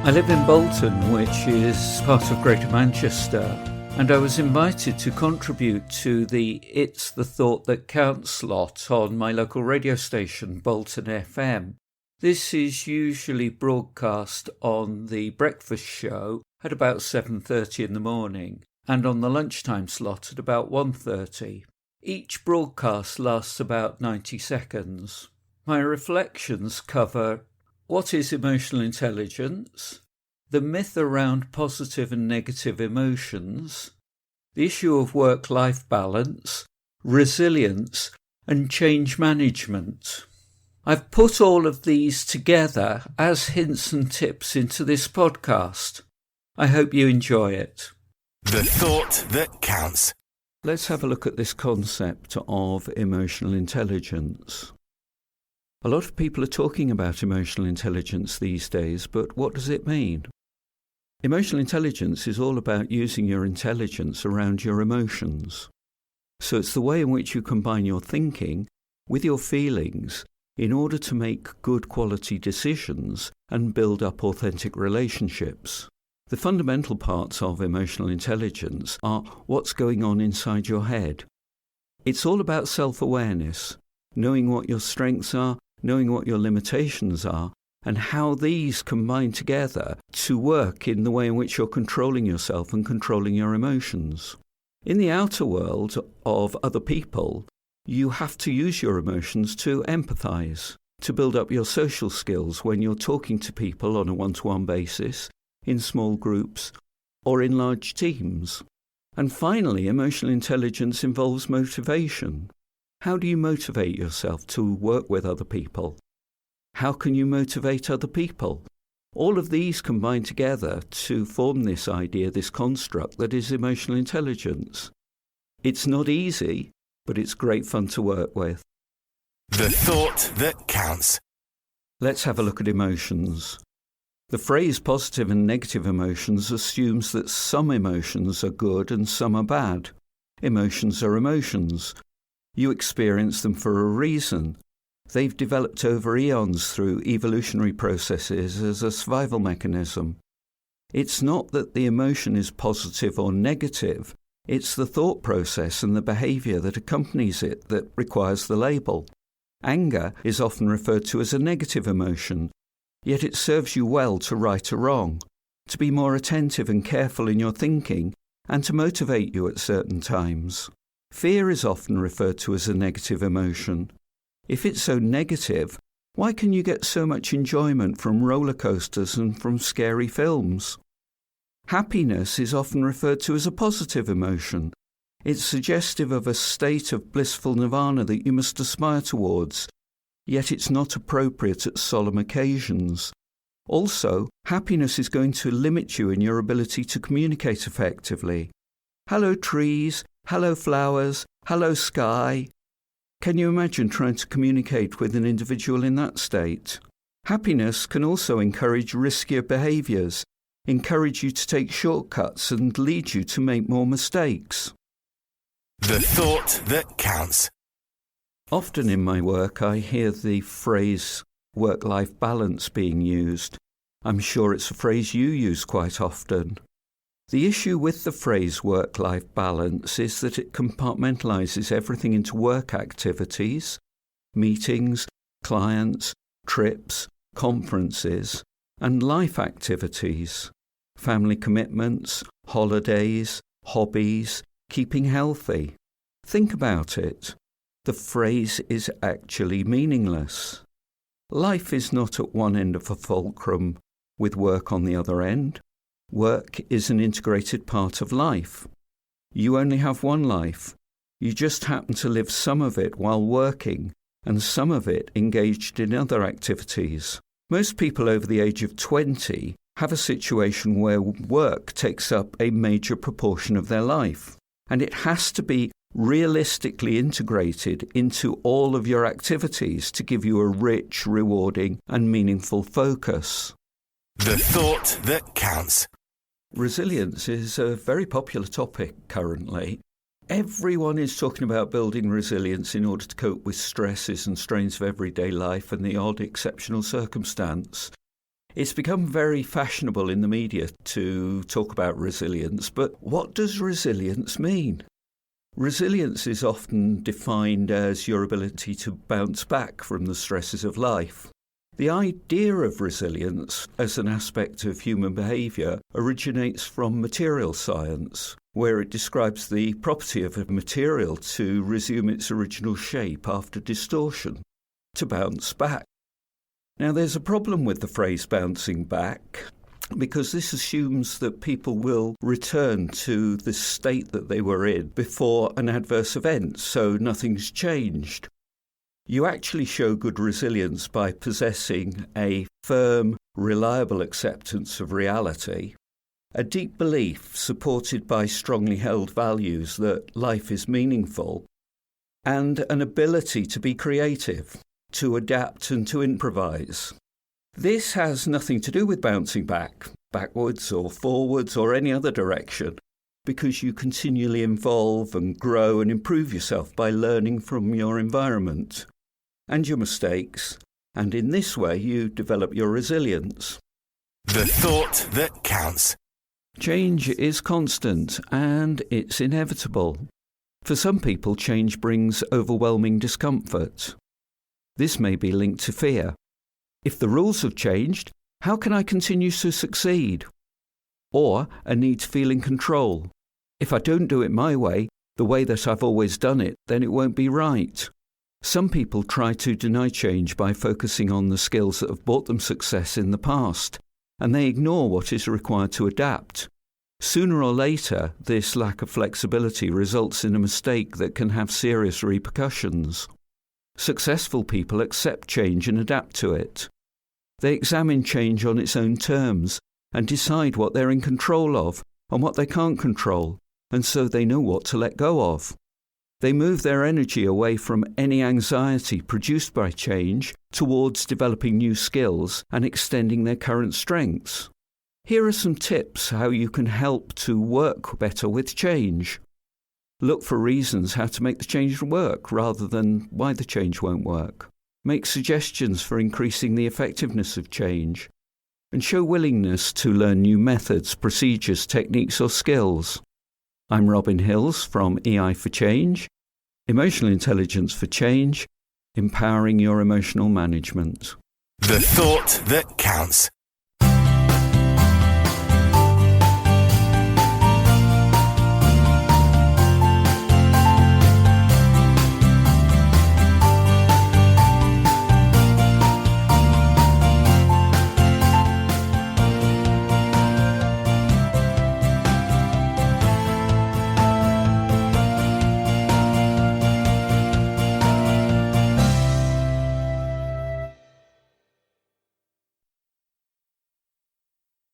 I live in Bolton, which is part of Greater Manchester, and I was invited to contribute to the It's the Thought That Counts slot on my local radio station, Bolton FM. This is usually broadcast on the breakfast show at about 7:30 in the morning and on the lunchtime slot at about 1:30. Each broadcast lasts about 90 seconds. My reflections cover what is emotional intelligence, the myth around positive and negative emotions, the issue of work-life balance, resilience, and change management. I've put all of these together as hints and tips into this podcast. I hope you enjoy it. The Thought That Counts. Let's have a look at this concept of emotional intelligence. A lot of people are talking about emotional intelligence these days, but what does it mean? Emotional intelligence is all about using your intelligence around your emotions. So it's the way in which you combine your thinking with your feelings in order to make good quality decisions and build up authentic relationships. The fundamental parts of emotional intelligence are what's going on inside your head. It's all about self-awareness, knowing what your strengths are, knowing what your limitations are, and how these combine together to work in the way in which you're controlling yourself and controlling your emotions. In the outer world of other people, you have to use your emotions to empathize, to build up your social skills when you're talking to people on a one-to-one basis, in small groups, or in large teams. And finally, emotional intelligence involves motivation. How do you motivate yourself to work with other people? How can you motivate other people? All of these combine together to form this idea, this construct that is emotional intelligence. It's not easy, but it's great fun to work with. The Thought That Counts. Let's have a look at emotions. The phrase positive and negative emotions assumes that some emotions are good and some are bad. Emotions are emotions. You experience them for a reason. They've developed over eons through evolutionary processes as a survival mechanism. It's not that the emotion is positive or negative. It's the thought process and the behaviour that accompanies it that requires the label. Anger is often referred to as a negative emotion, yet it serves you well to right a wrong, to be more attentive and careful in your thinking, and to motivate you at certain times. Fear is often referred to as a negative emotion. If it's so negative, why can you get so much enjoyment from roller coasters and from scary films? Happiness is often referred to as a positive emotion. It's suggestive of a state of blissful nirvana that you must aspire towards, yet it's not appropriate at solemn occasions. Also, happiness is going to limit you in your ability to communicate effectively. Hello trees, hello flowers, hello sky. Can you imagine trying to communicate with an individual in that state? Happiness can also encourage riskier behaviours, encourage you to take shortcuts and lead you to make more mistakes. The Thought That Counts. Often in my work I hear the phrase work-life balance being used. I'm sure it's a phrase you use quite often. The issue with the phrase work-life balance is that it compartmentalises everything into work activities, meetings, clients, trips, conferences, and life activities, family commitments, holidays, hobbies, keeping healthy. Think about it. The phrase is actually meaningless. Life is not at one end of a fulcrum with work on the other end. Work is an integrated part of life. You only have one life. You just happen to live some of it while working and some of it engaged in other activities. Most people over the age of 20 have a situation where work takes up a major proportion of their life, and it has to be realistically integrated into all of your activities to give you a rich, rewarding, and meaningful focus. The Thought That Counts. Resilience is a very popular topic currently. Everyone is talking about building resilience in order to cope with stresses and strains of everyday life and the odd exceptional circumstance. It's become very fashionable in the media to talk about resilience, but what does resilience mean? Resilience is often defined as your ability to bounce back from the stresses of life. The idea of resilience as an aspect of human behaviour originates from material science, where it describes the property of a material to resume its original shape after distortion, to bounce back. Now, there's a problem with the phrase bouncing back, because this assumes that people will return to the state that they were in before an adverse event, so nothing's changed. You actually show good resilience by possessing a firm, reliable acceptance of reality, a deep belief supported by strongly held values that life is meaningful, and an ability to be creative, to adapt and to improvise. This has nothing to do with bouncing back, backwards or forwards or any other direction, because you continually evolve and grow and improve yourself by learning from your environment and your mistakes, and in this way you develop your resilience. The thought that counts. Change is constant and it's inevitable. For some people, change brings overwhelming discomfort. This may be linked to fear. If the rules have changed, how can I continue to succeed? Or a need to feel in control. If I don't do it my way, the way that I've always done it, then it won't be right. Some people try to deny change by focusing on the skills that have brought them success in the past, and they ignore what is required to adapt. Sooner or later, this lack of flexibility results in a mistake that can have serious repercussions. Successful people accept change and adapt to it. They examine change on its own terms and decide what they're in control of and what they can't control, and so they know what to let go of. They move their energy away from any anxiety produced by change towards developing new skills and extending their current strengths. Here are some tips how you can help to work better with change. Look for reasons how to make the change work rather than why the change won't work. Make suggestions for increasing the effectiveness of change. And show willingness to learn new methods, procedures, techniques or skills. I'm Robin Hills from EI for Change, Emotional Intelligence for Change, empowering your emotional management. The thought that counts.